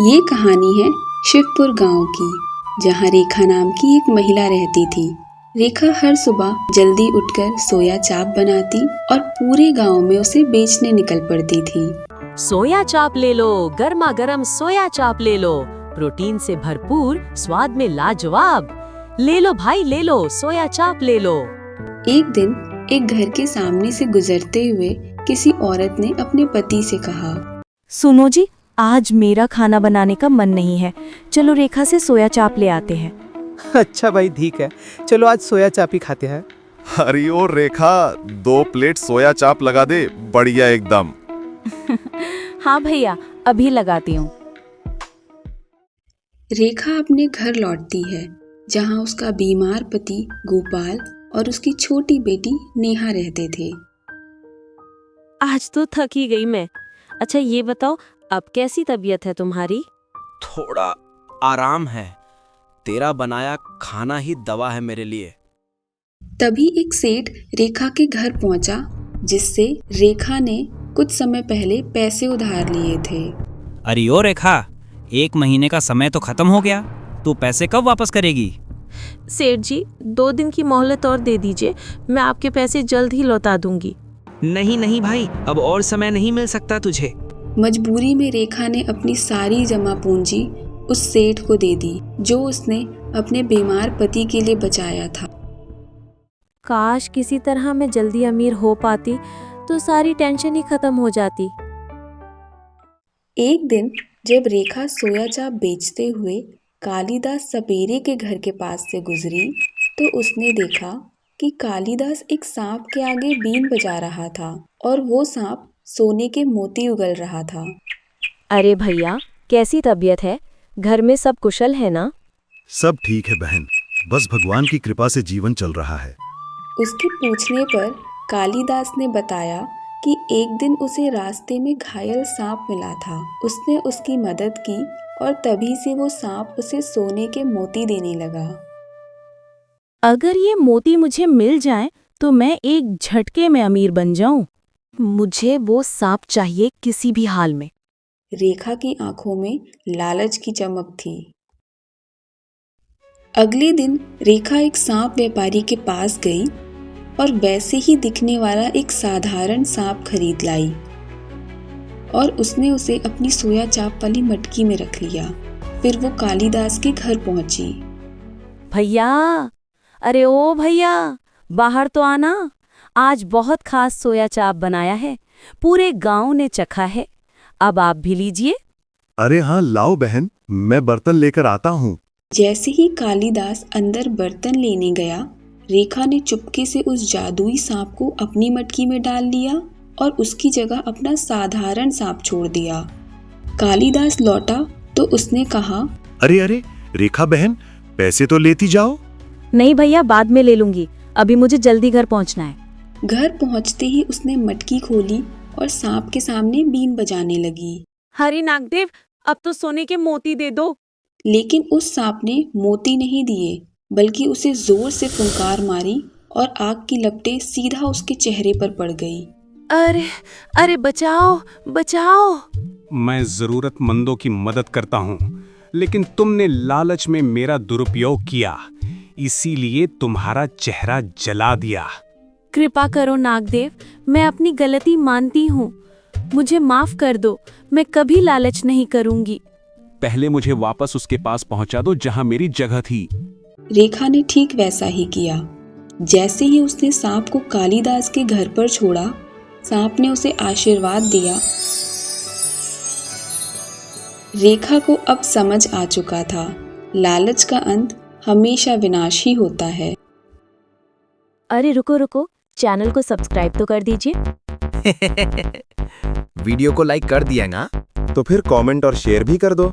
ये कहानी है शिवपुर गांव की, जहां रेखा नाम की एक महिला रहती थी। रेखा हर सुबह जल्दी उठकर सोया चाप बनाती और पूरे गांव में उसे बेचने निकल पड़ती थी। सोया चाप ले लो, गर्मा गर्म सोया चाप ले लो, प्रोटीन से भरपूर, स्वाद में लाजवाब। ले लो भाई ले लो, सोया चाप ले लो। एक दिन एक घर के सामने से गुजरते हुए किसी औरत ने अपने पति से कहा, सुनो जी, आज मेरा खाना बनाने का मन नहीं है, चलो रेखा से सोया चाप ले आते हैं। अच्छा भाई ठीक है, चलो आज सोया चाप ही खाते हैं। अरे ओ रेखा, 2 प्लेट सोया चाप लगा दे, बढ़िया एकदम। हाँ भैया, अभी लगाती हूँ। रेखा अपने घर लौटती है, जहां उसका बीमार पति गोपाल और उसकी छोटी बेटी नेहा रहते थे। आज तो थक ही गई मैं। अच्छा ये बताओ, अब कैसी तबीयत है तुम्हारी? थोड़ा आराम है, तेरा बनाया खाना ही दवा है मेरे लिए। तभी एक सेठ रेखा के घर पहुंचा, जिससे रेखा ने कुछ समय पहले पैसे उधार लिए थे। अरे ओ रेखा, 1 महीने का समय तो खत्म हो गया, तू पैसे कब वापस करेगी? सेठ जी, 2 दिन की मोहलत और दे दीजिए, मैं आपके पैसे जल्द ही लौटा दूंगी। नहीं नहीं भाई, अब और समय नहीं मिल सकता तुझे। मजबूरी में रेखा ने अपनी सारी जमा पूंजी उस सेठ को दे दी, जो उसने अपने बीमार पति के लिए बचाया था। काश किसी तरह मैं जल्दी अमीर हो पाती तो सारी टेंशन ही खत्म हो जाती। एक दिन जब रेखा सोया चाप बेचते हुए कालीदास सपेरे के घर के पास से गुजरी, तो उसने देखा कि कालीदास एक सांप के आगे बीन बजा रहा था और वो सांप सोने के मोती उगल रहा था। अरे भैया, कैसी तबीयत है? घर में सब कुशल है ना? सब ठीक है बहन, बस भगवान की कृपा से जीवन चल रहा है। उसके पूछने पर कालीदास ने बताया कि एक दिन उसे रास्ते में घायल सांप मिला था। उसने उसकी मदद की और तभी से वो सांप उसे सोने के मोती देने लगा। अगर ये मोती मुझे मिल जाएं, तो मैं एक झटके में अमीर बन जाऊं। मुझे वो सांप चाहिए किसी भी हाल में। रेखा की आंखों में लालच की चमक थी। अगले दिन रेखा एक सांप व्यापारी के पास गई और वैसे ही दिखने वाला एक साधारण सांप खरीद लाई और उसने उसे अपनी सोया चाप वाली मटकी में रख लिया। फिर वो कालीदास के घर पहुंची। भैया, अरे ओ भैया, बाहर तो आना, आज बहुत खास सोया चाप बनाया है, पूरे गांव ने चखा है, अब आप भी लीजिए। अरे हाँ लाओ बहन, मैं बर्तन लेकर आता हूँ। जैसे ही कालीदास अंदर बर्तन लेने गया, रेखा ने चुपके से उस जादुई सांप को अपनी मटकी में डाल लिया और उसकी जगह अपना साधारण सांप छोड़ दिया। कालीदास लौटा तो उसने कहा, अरे अरे रेखा बहन, पैसे तो लेती जाओ। नहीं भैया, बाद में ले लूंगी, अभी मुझे जल्दी घर पहुंचना है। घर पहुंचते ही उसने मटकी खोली और सांप के सामने बीन बजाने लगी। हरि नागदेव, अब तो सोने के मोती दे दो। लेकिन उस सांप ने मोती नहीं दिए, बल्कि उसे जोर से फुंकार मारी और आग की लपटें सीधा उसके चेहरे पर पड़ गई। अरे अरे बचाओ बचाओ। मैं जरूरतमंदों की मदद करता हूँ, लेकिन तुमने लालच में मेरा दुरुपयोग किया, इसीलिए तुम्हारा चेहरा जला दिया। कृपा करो नागदेव, मैं अपनी गलती मानती हूँ, मुझे माफ कर दो, मैं कभी लालच नहीं करूंगी। पहले मुझे वापस उसके पास पहुंचा दो जहां मेरी जगह थी। रेखा ने ठीक वैसा ही किया। जैसे ही उसने सांप को कालीदास के घर पर छोड़ा, सांप ने उसे आशीर्वाद दिया। रेखा को अब समझ आ चुका था, लालच का अंत हमेशा विनाश ही होता है। अरे रुको रुको, चैनल को सब्सक्राइब तो कर दीजिए। वीडियो को लाइक कर दिया ना? तो फिर कमेंट और शेयर भी कर दो।